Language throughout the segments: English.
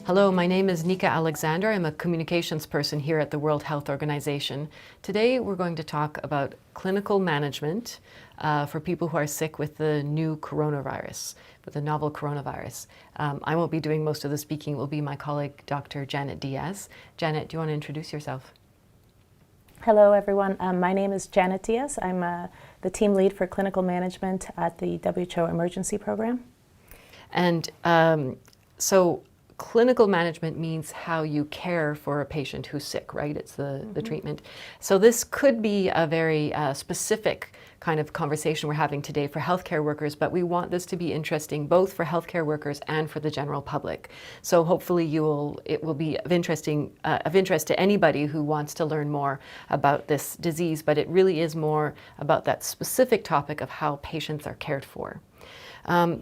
Hello, my name is Nika Alexander. I'm a communications person here at the World Health Organization. Today we're going to talk about clinical management for people who are sick with the new coronavirus, with the novel coronavirus. I won't be doing most of the speaking. It will be my colleague, Dr. Janet Diaz. Janet, do you want to introduce yourself? Hello, everyone. My name is Janet Diaz. I'm the team lead for clinical management at the WHO Emergency Program. And so clinical management means how you care for a patient who's sick, right? It's the treatment. So this could be a very specific kind of conversation we're having today for healthcare workers, but we want this to be interesting both for healthcare workers and for the general public. So hopefully it will be of interest to anybody who wants to learn more about this disease, but it really is more about that specific topic of how patients are cared for.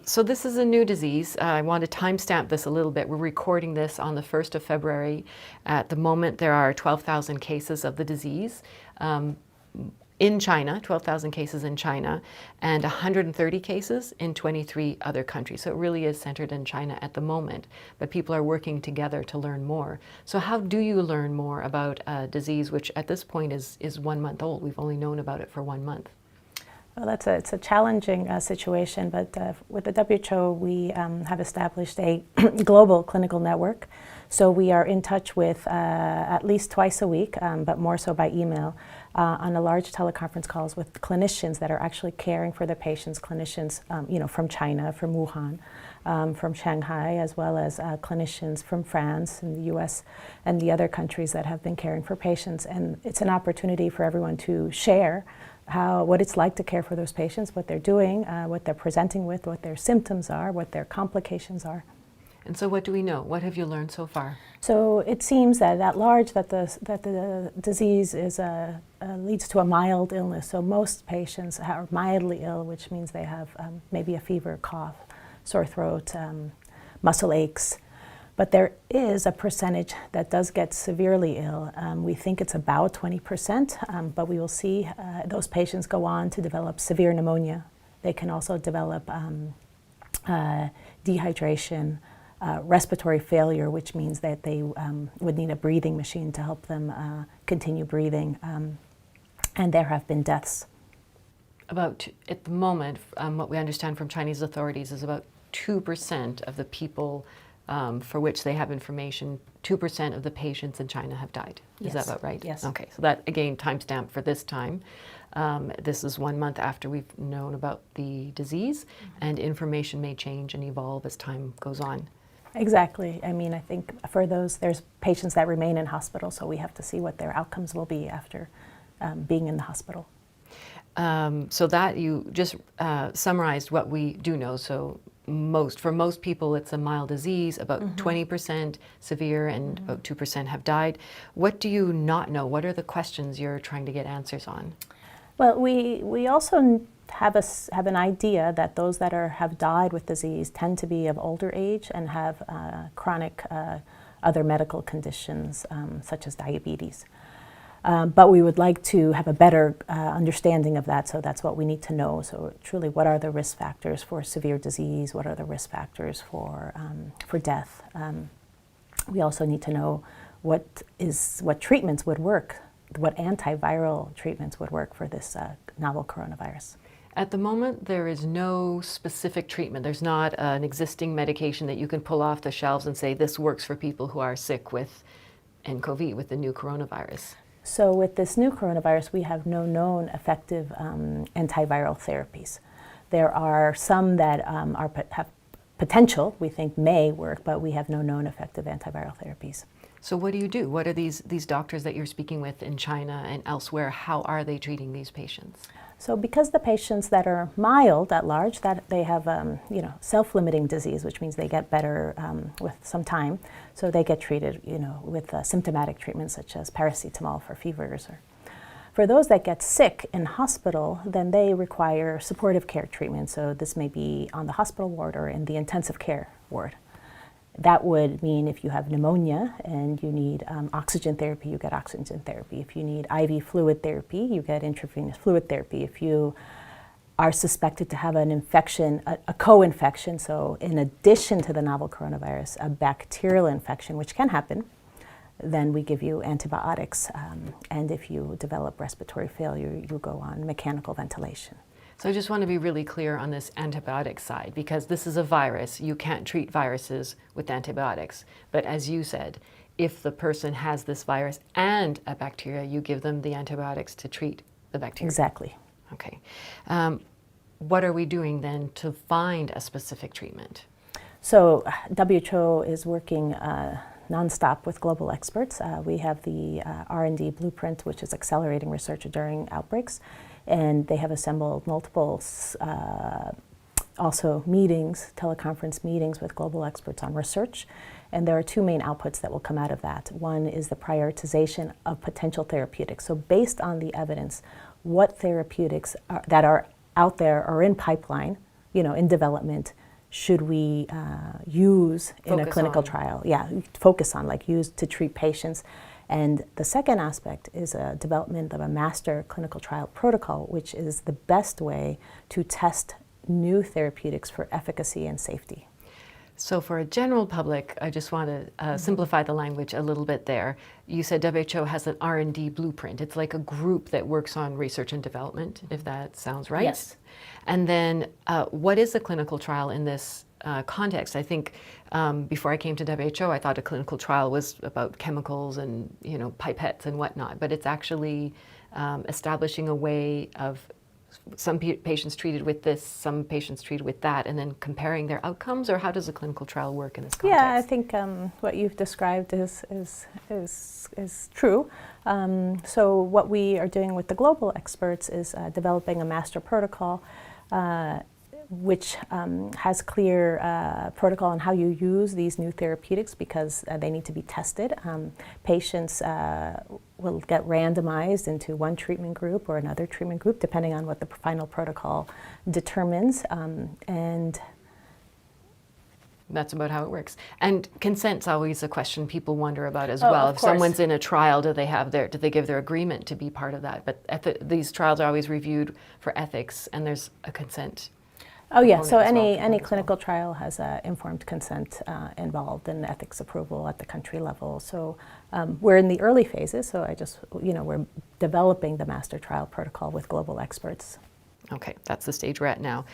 So this is a new disease. I want to timestamp this a little bit. We're recording this on the 1st of February. At the moment, there are 12,000 cases of the disease in China, 12,000 cases in China, and 130 cases in 23 other countries. So it really is centered in China at the moment, but people are working together to learn more. So how do you learn more about a disease which at this point is 1 month old? We've only known about it for 1 month. Well, it's a challenging situation, but with the WHO, we have established a global clinical network. So we are in touch with at least twice a week, but more so by email, on a large teleconference calls with clinicians that are actually caring for the patients, clinicians from China, from Wuhan, from Shanghai, as well as clinicians from France and the US and the other countries that have been caring for patients. And it's an opportunity for everyone to share what it's like to care for those patients, what they're doing, what they're presenting with, what their symptoms are, what their complications are. And so what do we know? What have you learned so far? So it seems that at large that the disease leads to a mild illness. So most patients are mildly ill, which means they have maybe a fever, cough, sore throat, muscle aches. But there is a percentage that does get severely ill. We think it's about 20%, but we will see those patients go on to develop severe pneumonia. They can also develop dehydration, respiratory failure, which means that they would need a breathing machine to help them continue breathing. And there have been deaths. At the moment, what we understand from Chinese authorities is about 2% of the people for which they have information, 2% of the patients in China have died. Is that about right? Yes. Okay, so that, again, timestamp for this time. This is 1 month after we've known about the disease, and information may change and evolve as time goes on. Exactly. I mean, I think for those, there's patients that remain in hospital, so we have to see what their outcomes will be after being in the hospital. So that you just summarized what we do know. So for most people, it's a mild disease, about 20% severe, and about 2% have died. What do you not know? What are the questions you're trying to get answers on? Well, we also have an idea that those that have died with disease tend to be of older age and have chronic other medical conditions, such as diabetes. But we would like to have a better understanding of that, so that's what we need to know. So truly, what are the risk factors for severe disease? What are the risk factors for death? We also need to know what treatments would work, what antiviral treatments would work for this novel coronavirus. At the moment, there is no specific treatment. There's not an existing medication that you can pull off the shelves and say, this works for people who are sick with nCoV, with the new coronavirus. So with this new coronavirus, we have no known effective antiviral therapies. There are some that have potential, we think may work, but we have no known effective antiviral therapies. So what do you do? What are these doctors that you're speaking with in China and elsewhere, how are they treating these patients? So because the patients that are mild at large, that they have self-limiting disease, which means they get better with some time, so they get treated with symptomatic treatments such as paracetamol for fevers. For those that get sick in hospital, then they require supportive care treatment. So this may be on the hospital ward or in the intensive care ward. That would mean if you have pneumonia and you need oxygen therapy, you get oxygen therapy. If you need IV fluid therapy, you get intravenous fluid therapy. If you are suspected to have an infection, a co-infection, so in addition to the novel coronavirus, a bacterial infection, which can happen, then we give you antibiotics. And if you develop respiratory failure, you go on mechanical ventilation. So I just want to be really clear on this antibiotic side, because this is a virus. You can't treat viruses with antibiotics. But as you said, if the person has this virus and a bacteria, you give them the antibiotics to treat the bacteria. Exactly. Okay. What are we doing then to find a specific treatment? So WHO is working nonstop with global experts. We have the R&D blueprint, which is accelerating research during outbreaks, and they have assembled multiple also meetings, teleconference meetings with global experts on research. And there are two main outputs that will come out of that. One is the prioritization of potential therapeutics. So based on the evidence, what therapeutics that are out there or in pipeline, in development, should we use in a clinical trial? Yeah, focus on, use to treat patients. And the second aspect is a development of a master clinical trial protocol, which is the best way to test new therapeutics for efficacy and safety. So for a general public, I just want to simplify the language a little bit there. You said WHO has an R&D blueprint. It's like a group that works on research and development, if that sounds right. Yes. And then what is a clinical trial in this context? I think before I came to WHO, I thought a clinical trial was about chemicals and pipettes and whatnot, but it's actually establishing a way of some patients treated with this, some patients treated with that, and then comparing their outcomes, or how does a clinical trial work in this context? Yeah, I think what you've described is true. So what we are doing with the global experts is developing a master protocol which has clear protocol on how you use these new therapeutics, because they need to be tested. Patients will get randomized into one treatment group or another treatment group, depending on what the final protocol determines. And that's about how it works. And consent's always a question people wonder about as Oh, well. of If course. someone's in a trial, do they give their agreement to be part of that? But these trials are always reviewed for ethics, and there's a consent. Oh yeah, so component as any well. clinical trial has informed consent involved in ethics approval at the country level. So we're in the early phases, so we're developing the master trial protocol with global experts. Okay, that's the stage we're at now.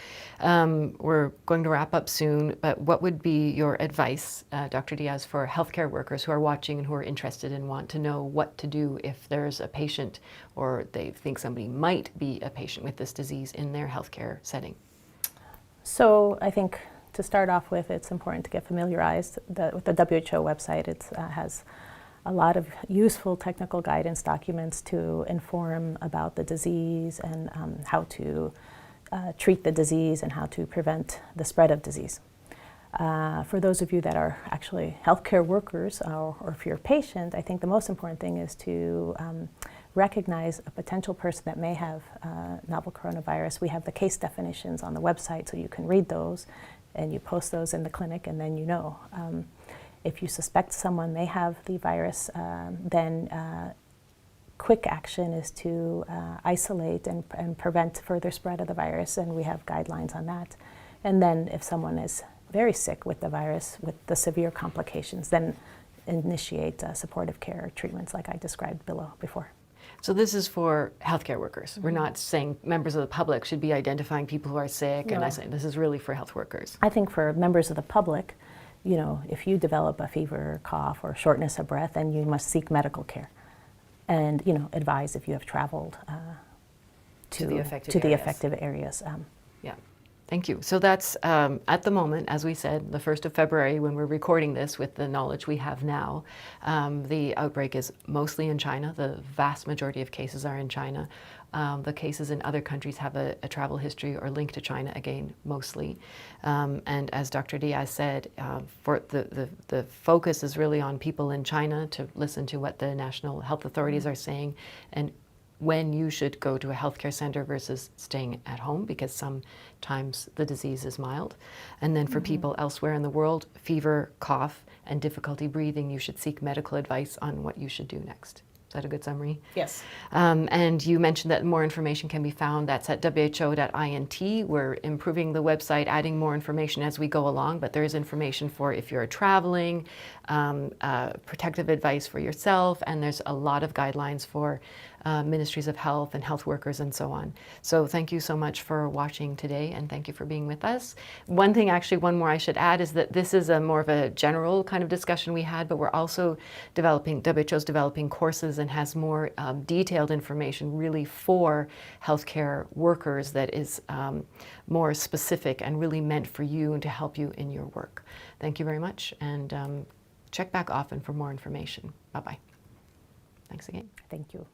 We're going to wrap up soon, but what would be your advice, Dr. Diaz, for healthcare workers who are watching and who are interested and want to know what to do if there's a patient or they think somebody might be a patient with this disease in their healthcare setting? So I think to start off with, it's important to get familiarized with the WHO website. It has a lot of useful technical guidance documents to inform about the disease and how to treat the disease and how to prevent the spread of disease. For those of you that are actually healthcare workers or if you're a patient, I think the most important thing is to recognize a potential person that may have novel coronavirus. We have the case definitions on the website, so you can read those, and you post those in the clinic, and then if you suspect someone may have the virus, then quick action is to isolate and prevent further spread of the virus, and we have guidelines on that. And then if someone is very sick with the virus, with the severe complications, then initiate supportive care treatments like I described before. So this is for healthcare workers. We're not saying members of the public should be identifying people who are sick, and I say this is really for health workers. I think for members of the public, if you develop a fever, cough, or shortness of breath, then you must seek medical care, and advise if you have traveled to the affected areas. Yeah. Thank you. So that's, at the moment, as we said, the 1st of February, when we're recording this with the knowledge we have now, the outbreak is mostly in China. The vast majority of cases are in China. The cases in other countries have a travel history or link to China, again, mostly. And as Dr. Diaz said, for the focus is really on people in China to listen to what the national health authorities are saying, and when you should go to a healthcare center versus staying at home, because sometimes the disease is mild. And then for people elsewhere in the world, fever, cough, and difficulty breathing, you should seek medical advice on what you should do next. Is that a good summary? Yes. And you mentioned that more information can be found. That's at who.int. We're improving the website, adding more information as we go along, but there is information for if you're traveling, protective advice for yourself, and there's a lot of guidelines for ministries of health and health workers and so on. So thank you so much for watching today, and thank you for being with us. One thing, actually, one more I should add is that this is a more of a general kind of discussion we had, but we're also developing, WHO's developing courses and has more detailed information really for healthcare workers that is more specific and really meant for you and to help you in your work. Thank you very much, and check back often for more information. Bye-bye. Thanks again. Thank you.